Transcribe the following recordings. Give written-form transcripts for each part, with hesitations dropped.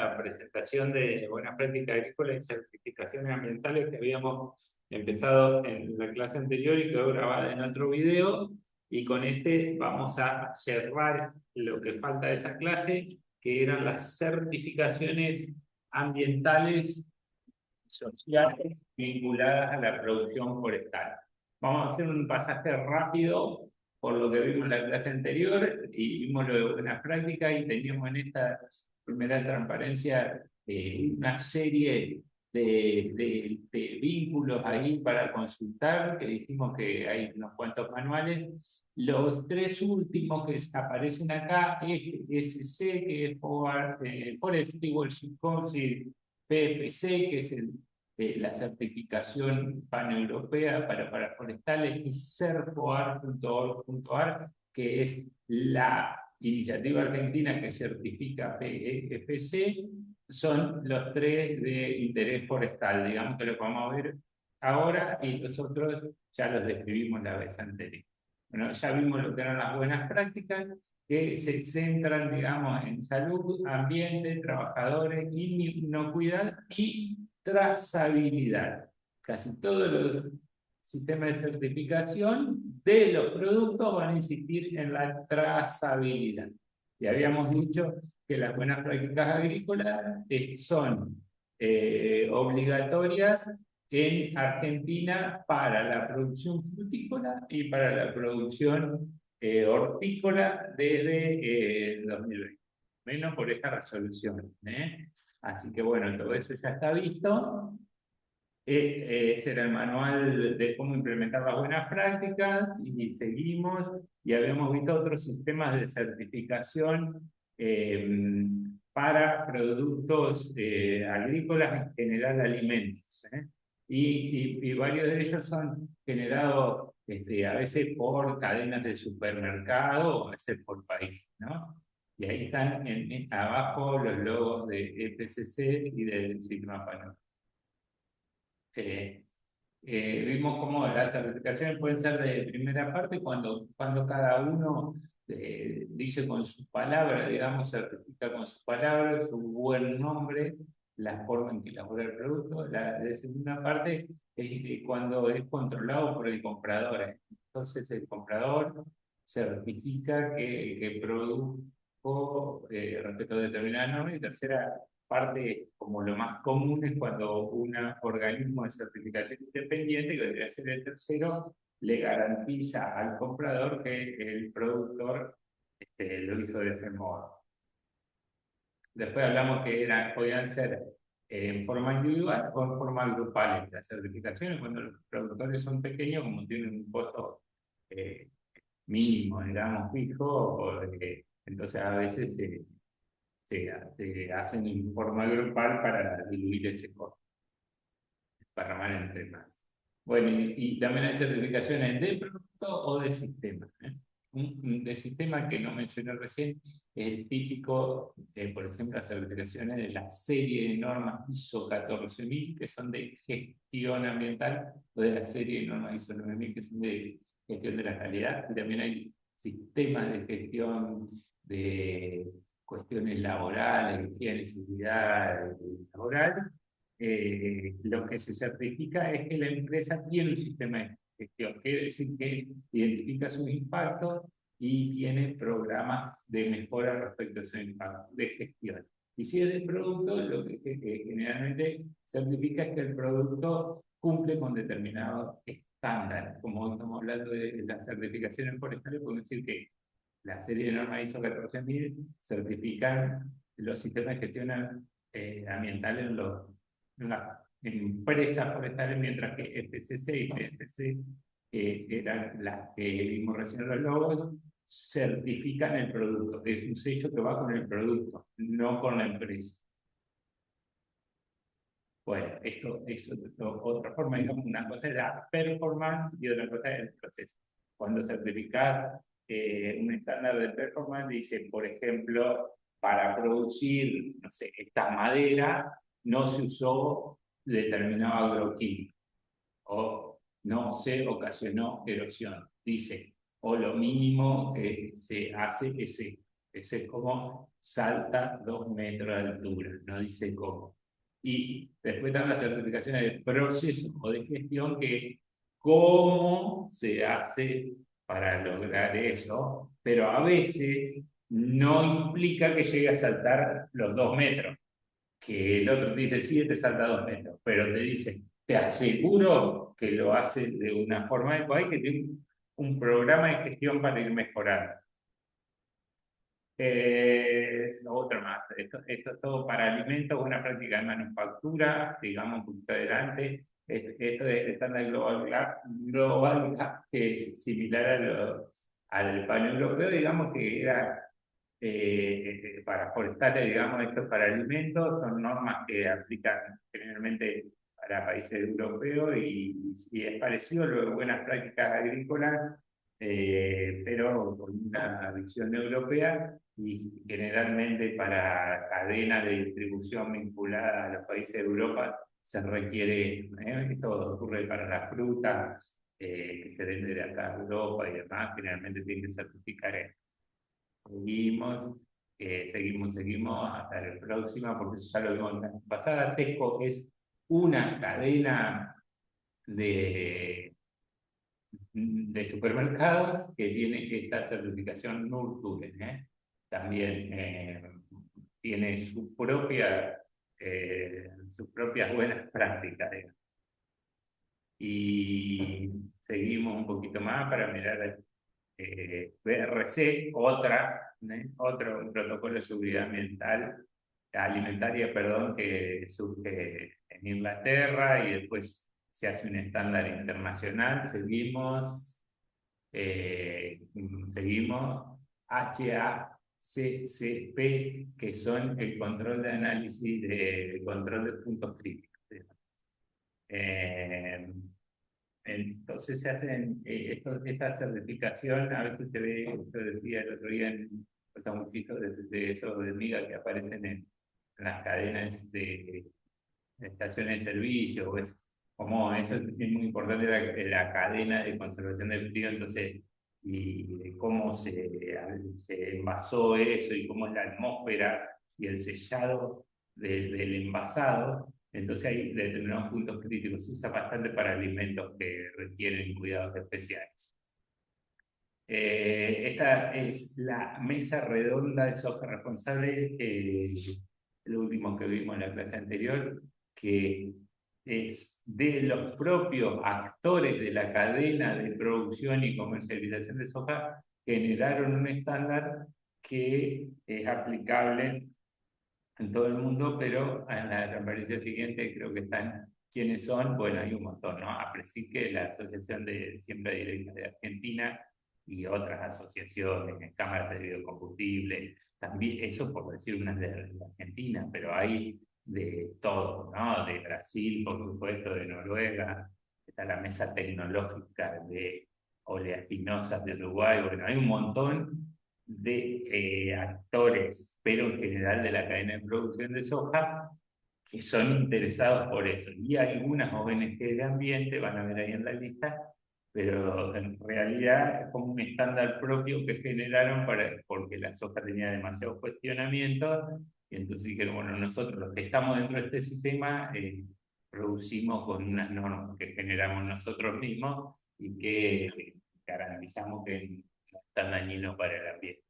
la presentación de buenas prácticas agrícolas y certificaciones ambientales que habíamos empezado en la clase anterior y quedó grabada en otro video. Y con este vamos a cerrar lo que falta de esa clase, que eran las certificaciones ambientales sociales vinculadas a la producción forestal. Vamos a hacer un pasaje rápido por lo que vimos en la clase anterior y vimos lo de buenas prácticas y teníamos en esta primera transparencia una serie de vínculos ahí para consultar, que dijimos que hay unos cuantos manuales. Los tres últimos que aparecen acá es SC, que es Forest Stewardship Council, PFC, que es la certificación paneuropea para forestales, y cerfoar.org.ar, que es la iniciativa argentina que certifica PFC. Son los tres de interés forestal, digamos, que lo vamos a ver ahora, y los otros ya los describimos la vez anterior. Bueno, ya vimos lo que eran las buenas prácticas, que se centran, digamos, en salud, ambiente, trabajadores, inocuidad y trazabilidad. Casi todos los sistemas de certificación de los productos van a insistir en la trazabilidad. Y habíamos dicho que las buenas prácticas agrícolas son obligatorias en Argentina para la producción frutícola y para la producción hortícola desde 2020, menos por esta resolución. Así que bueno, todo eso ya está visto. Ese era el manual de cómo implementar las buenas prácticas y seguimos, y habíamos visto otros sistemas de certificación para productos agrícolas, en general alimentos. Y varios de ellos son generados a veces por cadenas de supermercado o a veces por país, ¿no? Y ahí están abajo los logos de EPCC y del sistema PANORA. Vimos cómo las certificaciones pueden ser de primera parte cuando cada uno dice con sus palabras, digamos, certifica con sus palabras, su buen nombre, la forma en que elabora el producto. La de segunda parte es cuando es controlado por el comprador. Entonces el comprador certifica que produjo respecto a determinada norma. Y tercera parte, como lo más común, es cuando un organismo de certificación independiente, que debería ser el tercero, le garantiza al comprador que el productor lo hizo de ese modo. Después hablamos que podían ser en forma individual o en forma grupal las certificaciones, cuando los productores son pequeños, como tienen un costo mínimo, digamos, fijo, entonces a veces se hacen en forma grupal para diluir ese costo, para armar entre más. Bueno, y también hay certificaciones de producto o de sistema. De sistema que no mencioné recién es el típico, por ejemplo, las certificaciones de la serie de normas ISO 14000, que son de gestión ambiental, o de la serie de normas ISO 9000, que son de gestión de la calidad. Y también hay sistemas de gestión de cuestiones laborales, higiene y seguridad laboral. Lo que se certifica es que la empresa tiene un sistema de gestión, quiere decir que identifica sus impactos y tiene programas de mejora respecto a sus impactos de gestión. Y si es del producto, lo que generalmente certifica es que el producto cumple con determinados estándares. Como hoy estamos hablando de las certificaciones forestales, podemos decir que la serie de normas ISO 14000 certifican los sistemas de gestión ambiental en las empresas forestales, mientras que FCC y PFC, eran las que vimos recién en los logos, certifican el producto. Es un sello que va con el producto, no con la empresa. Bueno, esto es otra forma, digamos, una cosa es la performance y otra cosa es el proceso. Cuando certificas un estándar de performance, dice, por ejemplo, para producir, no sé, esta madera, no se usó determinado agroquímico, o no se ocasionó erosión, dice, o lo mínimo que se hace es esto. Eso es como salta 2 metros de altura, no dice cómo. Y después están las certificaciones de proceso o de gestión, que cómo se hace para lograr eso, pero a veces no implica que llegue a saltar los 2 metros, que el otro te dice, sí, te salta 2 metros, pero te dice, te aseguro que lo hace de una forma adecuada y que tiene un programa de gestión para ir mejorando. Es otra más. Esto es todo para alimentos, buena práctica de manufactura. Sigamos un poquito adelante. Esto es estándar Global Gap, que es similar al paneuropeo, digamos que era para forestales, digamos, esto es para alimentos, son normas que aplican generalmente para países europeos y es parecido a lo de buenas prácticas agrícolas, pero con una visión europea y generalmente para cadenas de distribución vinculada a los países de Europa se requiere, esto ocurre para las frutas que se vende de acá a Europa y demás, generalmente tienen que certificar esto. Seguimos hasta la próxima, porque eso ya lo vimos la pasada. Tesco es una cadena de, de supermercados que tiene esta certificación NURTURE, ¿eh? También tiene sus propias buenas prácticas, ¿eh? Y seguimos un poquito más para mirar BRC, otro protocolo de seguridad alimentaria, perdón, que surge en Inglaterra y después se hace un estándar internacional. Seguimos HACCP, que son el control de análisis, el control de puntos críticos. Eh, entonces se hacen esta certificación, a veces se ve, yo decía el otro día en los amuchitos de esos de miga que aparecen en las cadenas de estaciones de servicio, pues como eso es muy importante la cadena de conservación del frío, entonces, y de cómo se envasó eso y cómo es la atmósfera y el sellado del envasado. Entonces hay determinados puntos críticos, se usa bastante para alimentos que requieren cuidados especiales. Esta es la mesa redonda de soja responsable, el último que vimos en la clase anterior, que es de los propios actores de la cadena de producción y comercialización de soja, generaron un estándar que es aplicable en todo el mundo, pero en la transparencia siguiente creo que están quiénes son. Bueno, hay un montón, ¿no? APRESIC, la Asociación de Siembra Directa de Argentina, y otras asociaciones, cámaras de biocombustible, también, eso por decir unas de Argentina, pero hay de todo, ¿no? De Brasil, por supuesto, de Noruega, está la Mesa Tecnológica de Oleaginosas de Uruguay, bueno, hay un montón de actores, pero en general de la cadena de producción de soja, que son interesados por eso. Y algunas ONG de ambiente, van a ver ahí en la lista, pero en realidad es como un estándar propio que generaron porque la soja tenía demasiados cuestionamientos, y entonces dijeron, bueno, nosotros los que estamos dentro de este sistema producimos con unas normas que generamos nosotros mismos y que garantizamos que no están dañinos para el ambiente.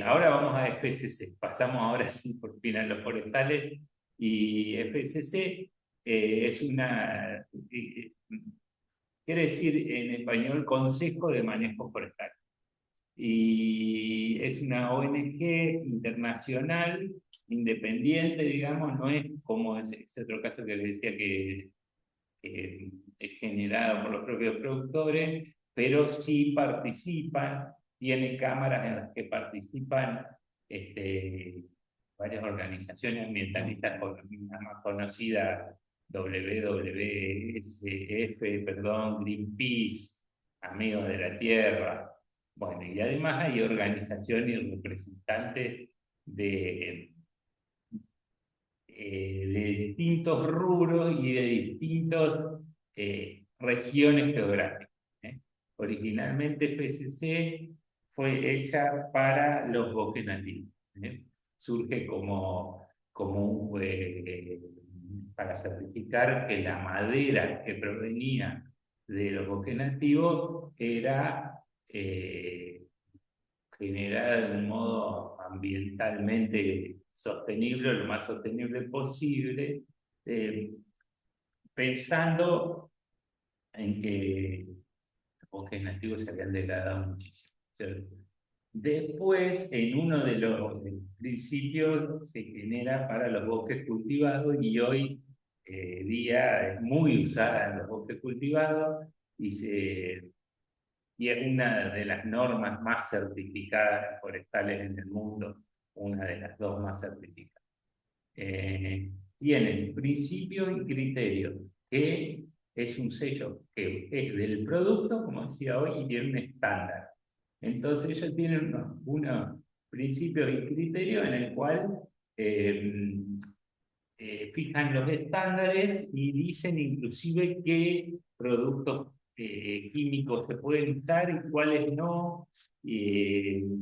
Ahora vamos a FSC, pasamos ahora sí por fin a los forestales, y FSC es quiere decir en español Consejo de Manejo Forestal, y es una ONG internacional, independiente, digamos, no es como ese otro caso que les decía que es generado por los propios productores, pero sí participan, tiene cámaras en las que participan varias organizaciones ambientalistas, la más conocida, WWF, perdón, Greenpeace, Amigos de la Tierra. Bueno, y además hay organizaciones y representantes de distintos rubros y de distintas regiones geográficas, ¿eh? Originalmente FSC fue hecha para los bosques nativos. Surge para certificar que la madera que provenía de los bosques nativos era generada de un modo ambientalmente sostenible, lo más sostenible posible, pensando en que los bosques nativos se habían degradado muchísimo. Después, en uno de los principios, se genera para los bosques cultivados y hoy día es muy usada en los bosques cultivados y es una de las normas más certificadas forestales en el mundo, una de las dos más certificadas. Tienen principios y criterios, que es un sello que es del producto, como decía hoy, y tiene un estándar. Entonces ellos tienen unos principios y criterios en el cual fijan los estándares y dicen inclusive qué productos químicos se pueden usar y cuáles no,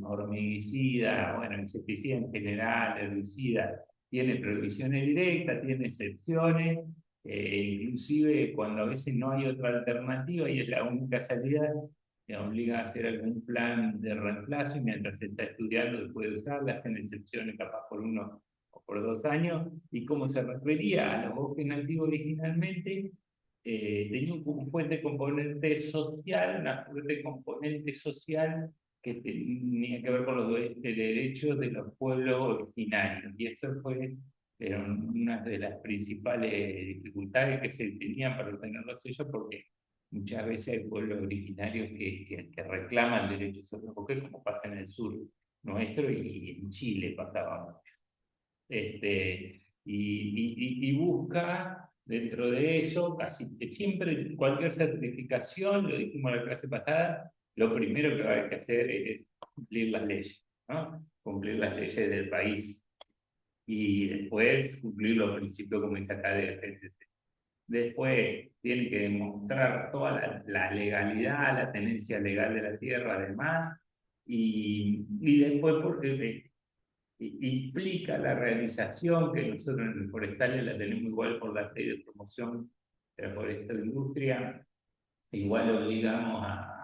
hormiguicida, bueno, insecticida en general, herbicida, tiene prohibiciones directas, tiene excepciones, inclusive cuando a veces no hay otra alternativa y es la única salida, te obliga a hacer algún plan de reemplazo y mientras se está estudiando se puede usarla, hacen excepciones capaz por 1 o por 2 años, y como se refería a los bosques nativos originalmente, tenía un fuerte componente social, una fuerte componente social que tenía que ver con los derechos de los pueblos originarios, y esto fue una de las principales dificultades que se tenían para obtener los sellos, porque muchas veces hay pueblos originarios que reclaman derechos sobre los bosques, como pasa en el sur nuestro y en Chile pasaba mucho. Y busca dentro de eso, casi siempre, cualquier certificación, lo dijimos en la clase pasada, lo primero que hay que hacer es cumplir las leyes, ¿no? Cumplir las leyes del país y después cumplir los principios como está acá de FCC. Después tiene que demostrar toda la legalidad, la tenencia legal de la tierra, además, y después porque implica la realización, que nosotros en el forestal la tenemos igual por la ley de promoción de la forestal industria, igual obligamos a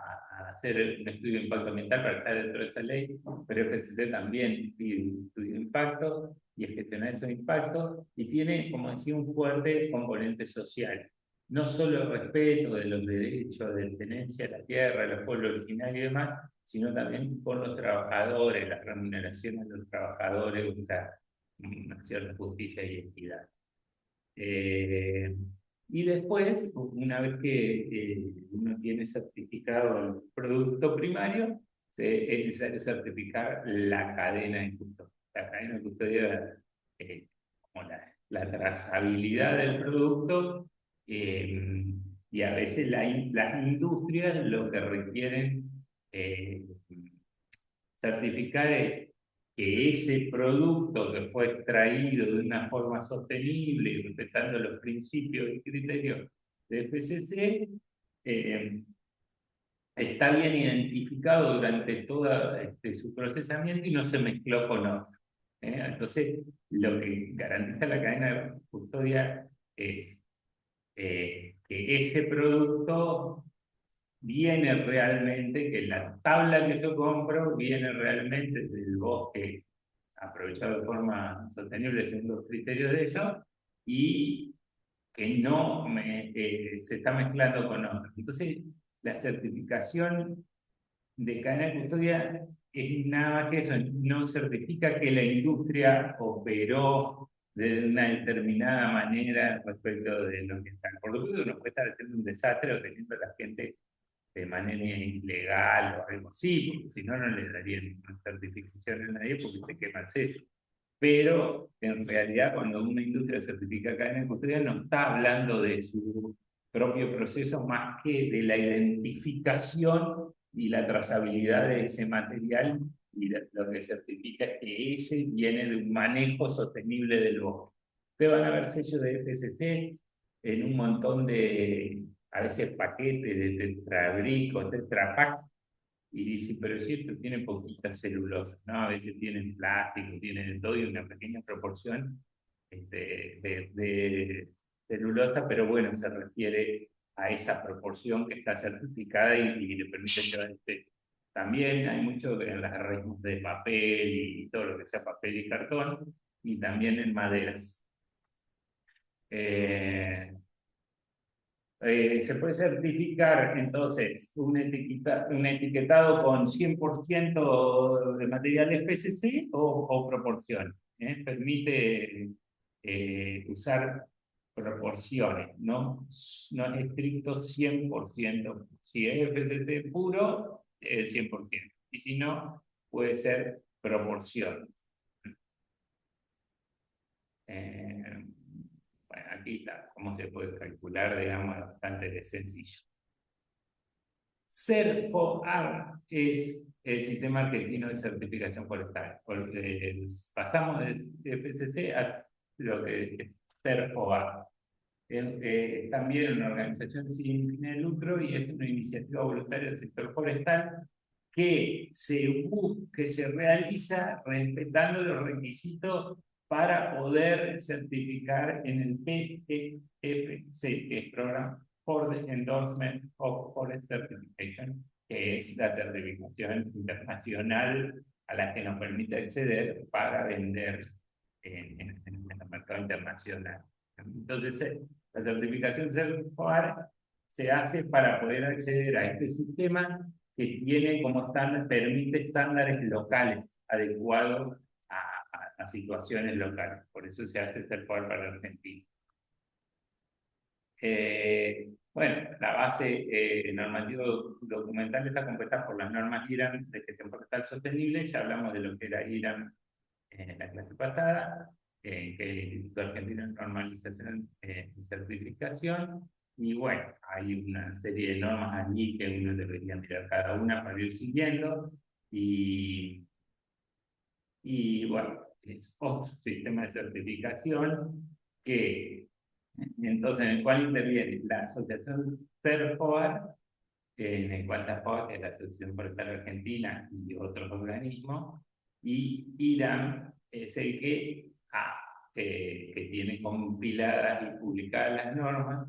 hacer un estudio de impacto ambiental para estar dentro de esa ley, pero FCC también pide un estudio de impacto y es gestionar esos impactos, y tiene, como decía, un fuerte componente social. No solo el respeto de los derechos de tenencia de la tierra, de los pueblos originarios y demás, sino también por los trabajadores, la remuneración de los trabajadores, buscar una cierta justicia y equidad. Y después, una vez que uno tiene certificado el producto primario, es necesario certificar la cadena de custodia. La cadena de custodia, como la trazabilidad del producto, y a veces las industrias lo que requieren eh, certificar es que ese producto que fue extraído de una forma sostenible y respetando los principios y criterios de FCC, está bien identificado durante todo su procesamiento y no se mezcló con otro. Entonces, lo que garantiza la cadena de custodia es que ese producto viene realmente, que la tabla que yo compro viene realmente del bosque aprovechado de forma sostenible según los criterios de ellos, y que no se está mezclando con otros. Entonces, la certificación de cadena de custodia es nada más que eso, no certifica que la industria operó de una determinada manera respecto de lo que está. Por lo tanto, uno puede estar haciendo un desastre o teniendo a la gente de manera ilegal o algo así, porque si no, no le darían ninguna certificación a nadie porque se quema el sello. Pero en realidad, cuando una industria certifica cadena industrial, no está hablando de su propio proceso más que de la identificación y la trazabilidad de ese material, y lo que certifica es que ese viene de un manejo sostenible del bosque. Ustedes van a ver sellos de FSC en un montón de, a veces, paquetes de Tetrabric o Tetra Pak, y dice, pero si esto tiene poquita celulosa, ¿no? A veces tienen plástico, tienen todo y una pequeña proporción de celulosa, pero bueno, se refiere a esa proporción que está certificada y le permite llevar este. También hay mucho en las resmas de papel y todo lo que sea papel y cartón, y también en maderas. Se puede certificar entonces un etiquetado con 100% de materiales PCC o proporción. Permite usar proporciones, no es estricto 100%. Si es PCC puro, 100%. Y si no, puede ser proporción. Bueno, aquí está, cómo se puede calcular, digamos, bastante sencillo. CERFO-AR es el sistema argentino de certificación forestal. Pasamos de FSC a lo que es CERFO-AR. Es también una organización sin fines de lucro y es una iniciativa voluntaria del sector forestal que se realiza respetando los requisitos para poder certificar en el PEFC, que es Program for the Endorsement of Forest Certification, que es la certificación internacional a la que nos permite acceder para vender en el mercado internacional. Entonces, la certificación CERFOAR se hace para poder acceder a este sistema que tiene como estándar, permite estándares locales adecuados a situaciones locales. Por eso se hace CERFOAR para Argentina. Bueno, la base normativa documental está compuesta por las normas IRAM de gestión forestal sostenible. Ya hablamos de lo que era IRAM en la clase pasada, que es el Instituto Argentino de Normalización y Certificación. Y bueno, hay una serie de normas allí que uno debería mirar cada una para ir siguiendo. Y bueno, es otro sistema de certificación que, entonces, en el cual interviene la asociación CERFOAR, en el cual está FOAR, que es la Asociación Forestal Argentina, y otros organismos, y IRAM es el que tiene compiladas y publicadas las normas,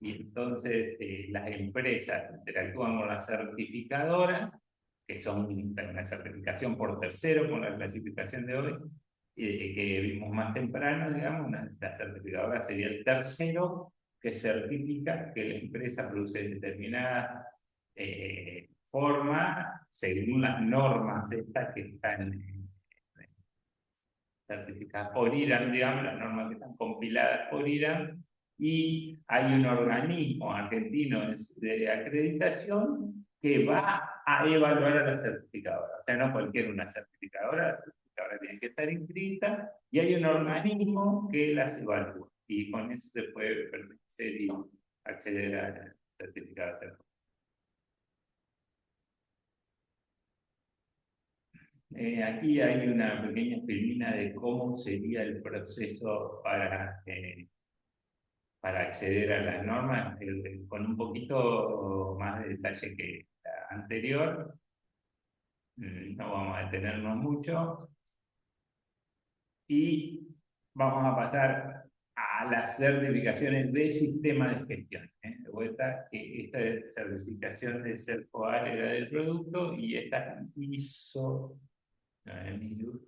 y entonces las empresas interactúan con las certificadoras, que son una certificación por tercero con la clasificación de hoy, que vimos más temprano, digamos, la certificadora sería el tercero que certifica que la empresa produce determinada forma según las normas estas que están certificadas por IRAM, digamos, las normas que están compiladas por IRAM, y hay un organismo argentino de acreditación que va a evaluar a la certificadora. O sea, no cualquier una certificadora, la certificadora tiene que estar inscrita, y hay un organismo que las evalúa, y con eso se puede pertenecer y acceder a la certificado. Aquí hay una pequeña filmina de cómo sería el proceso para acceder a las normas, con un poquito más de detalle que la anterior. No vamos a detenernos mucho. Y vamos a pasar a las certificaciones de sistema de gestión. De vuelta, que esta certificación de CERFOAR era del producto, y esta ISO 9000,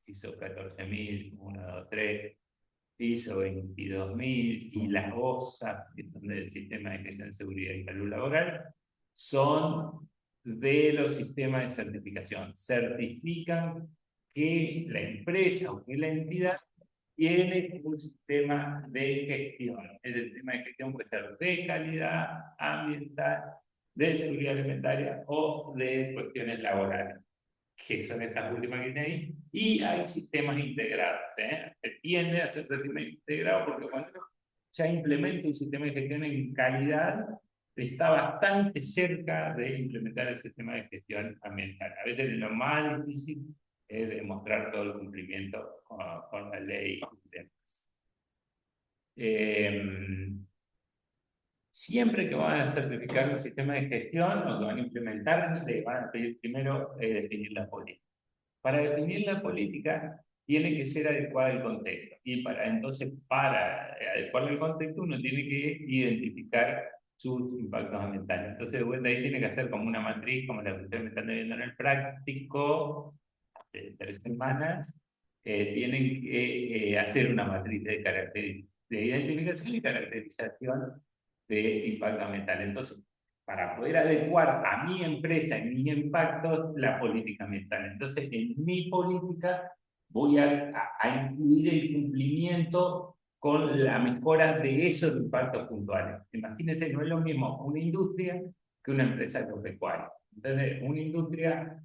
ISO 14000, 123, ISO 22000 y las OSAS, que son del Sistema de Gestión de Seguridad y Salud Laboral, son de los sistemas de certificación. Certifican que la empresa o que la entidad tiene un sistema de gestión. El sistema de gestión puede ser de calidad ambiental, de seguridad alimentaria o de cuestiones laborales, que son esas últimas que tiene ahí. Y hay sistemas integrados. Se tiende a hacer sistemas integrados porque cuando ya implementa un sistema de gestión en calidad, está bastante cerca de implementar el sistema de gestión ambiental. A veces lo más difícil es demostrar todo el cumplimiento con la ley. Siempre que van a certificar un sistema de gestión o que van a implementar, le van a pedir primero definir la política. Para definir la política tiene que ser adecuada al contexto. Y para adecuarla al contexto, uno tiene que identificar sus impactos ambientales. Entonces, de vuelta ahí tiene que hacer como una matriz, como la que ustedes me están viendo en el práctico, de 3 semanas, tienen que hacer una matriz de identificación y caracterización de impacto ambiental. Entonces, para poder adecuar a mi empresa y mis impactos la política ambiental. Entonces, en mi política voy a incluir el cumplimiento con la mejora de esos impactos puntuales. Imagínense, no es lo mismo una industria que una empresa agropecuaria. Entonces, una industria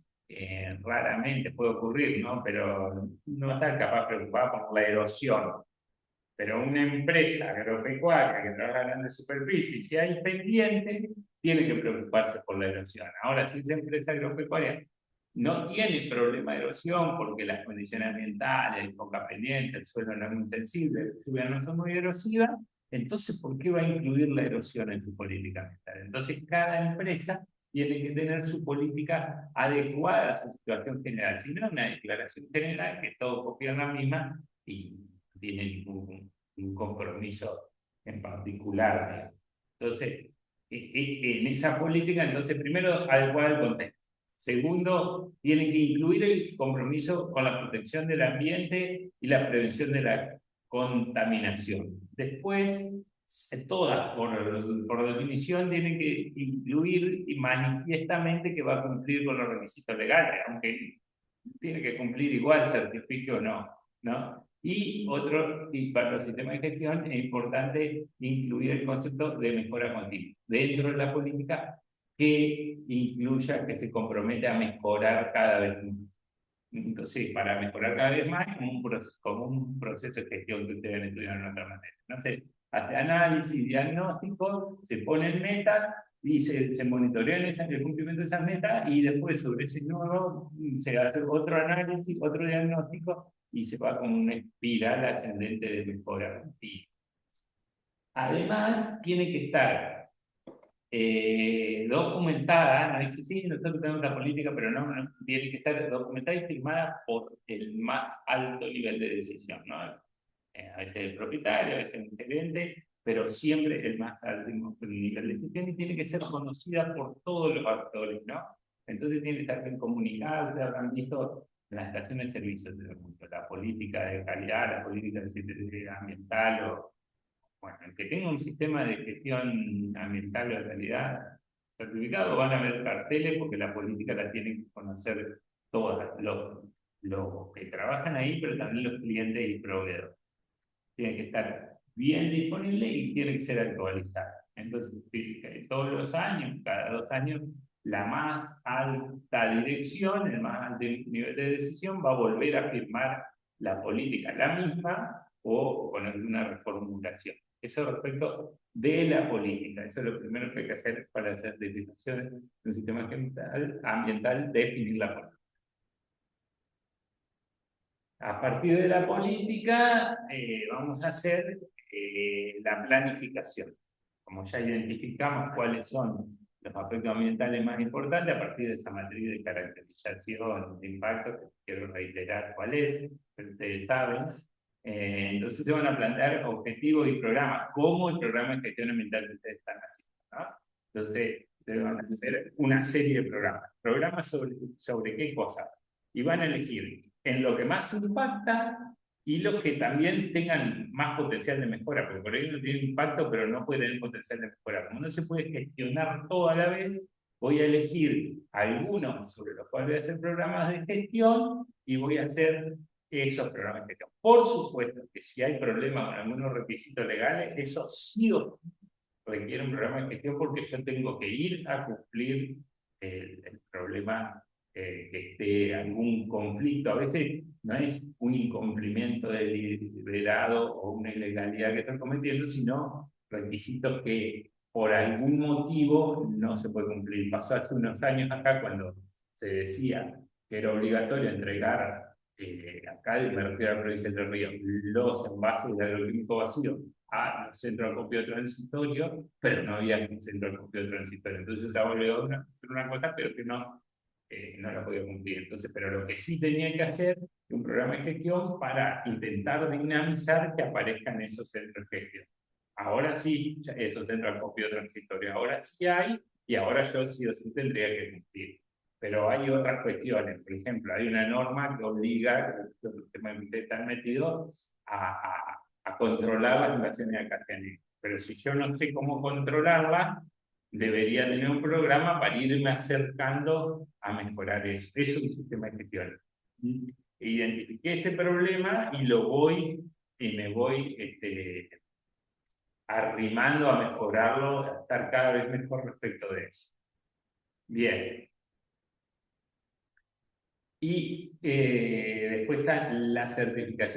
raramente puede ocurrir, ¿no? Pero no está capaz preocupada por la erosión. Pero una empresa agropecuaria que trabaja en grandes superficies, si hay pendiente, tiene que preocuparse por la erosión. Ahora, si esa empresa agropecuaria no tiene problema de erosión porque las condiciones ambientales, hay poca pendiente, el suelo no es muy sensible, las lluvias no son muy erosivas, entonces, ¿por qué va a incluir la erosión en su política ambiental? Entonces, cada empresa tiene que tener su política adecuada a su situación general. Si no, una declaración general que todos copian la misma y no tiene ningún compromiso en particular. Entonces, en esa política, entonces, primero, adecuar el contexto. Segundo, tiene que incluir el compromiso con la protección del ambiente y la prevención de la contaminación. Después, todas, por definición, tienen que incluir y manifiestamente que va a cumplir con los requisitos legales, aunque tiene que cumplir igual, certifique o no, ¿no? Y para los sistemas de gestión es importante incluir el concepto de mejora continua dentro de la política que incluya, que se compromete a mejorar cada vez más. Entonces, para mejorar cada vez más, como un proceso de gestión que ustedes han estudiado en otra materia. Entonces, hace análisis, diagnóstico, se ponen metas y se monitorean el cumplimiento de esas metas y después sobre ese nuevo se hace otro análisis, otro diagnóstico y se va como una espiral ascendente de mejora continua. Además, tiene que estar documentada, no dice, sí, nosotros tenemos la política, pero no, tiene que estar documentada y firmada por el más alto nivel de decisión, ¿no? A veces el propietario, a veces el gerente, pero siempre el más alto nivel de decisión y tiene que ser conocida por todos los actores, ¿no? Entonces tiene que estar bien comunicada, ustedes habrán visto las estaciones de servicios de la política de calidad, la política de ambiental o bueno, el que tenga un sistema de gestión ambiental de calidad certificado van a ver carteles porque la política la tienen que conocer todos los que trabajan ahí, pero también los clientes y proveedores. Tiene que estar bien disponible y tiene que ser actualizado. Entonces, todos los años, cada 2 años, la más alta dirección, el más alto nivel de decisión va a volver a firmar la política, la misma o con alguna reformulación. Eso respecto de la política. Eso es lo primero que hay que hacer para hacer certificaciones del sistema ambiental, definir la política. A partir de la política, vamos a hacer la planificación. Como ya identificamos cuáles son los aspectos ambientales más importantes, a partir de esa matriz de caracterización de impacto, que quiero reiterar cuál es, pero ustedes saben, entonces se van a plantear objetivos y programas, como el programa de gestión ambiental que ustedes están haciendo, ¿no? Entonces, ustedes van a hacer una serie de programas. ¿Programas sobre qué cosas? Y van a elegir en lo que más impacta y los que también tengan más potencial de mejora, porque por ahí no tiene impacto, pero no puede tener potencial de mejora. Como no se puede gestionar todo a la vez, voy a elegir algunos sobre los cuales voy a hacer programas de gestión y voy a hacer esos programas de gestión. Por supuesto que si hay problemas con algunos requisitos legales, eso sí o sí requiere un programa de gestión porque yo tengo que ir a cumplir el problema que esté algún conflicto. A veces no es un incumplimiento deliberado o una ilegalidad que están cometiendo, sino requisitos que por algún motivo no se puede cumplir. Pasó hace unos años acá cuando se decía que era obligatorio entregar acá me refiero a la provincia de Entre Ríos, los envases de agroquímico vacío a los centros de acopio transitorio, pero no había centro de acopio transitorio. Entonces yo estaba obligado a hacer una cosa, pero que no la podía cumplir. Entonces, pero lo que sí tenía que hacer un programa de gestión para intentar dinamizar que aparezcan esos centros de gestión. Ahora sí, esos centros de acopio transitorio, ahora sí hay, y ahora yo sí o sí tendría que cumplir. Pero hay otras cuestiones, por ejemplo, hay una norma que obliga, que ustedes están metidos, a controlar las invasiones de acacias. Pero si yo no sé cómo controlarlas, debería tener un programa para irme acercando a mejorar eso. Eso es un sistema de gestión. Identifiqué este problema y me voy arrimando a mejorarlo, a estar cada vez mejor respecto de eso. Bien. Y después está la certificación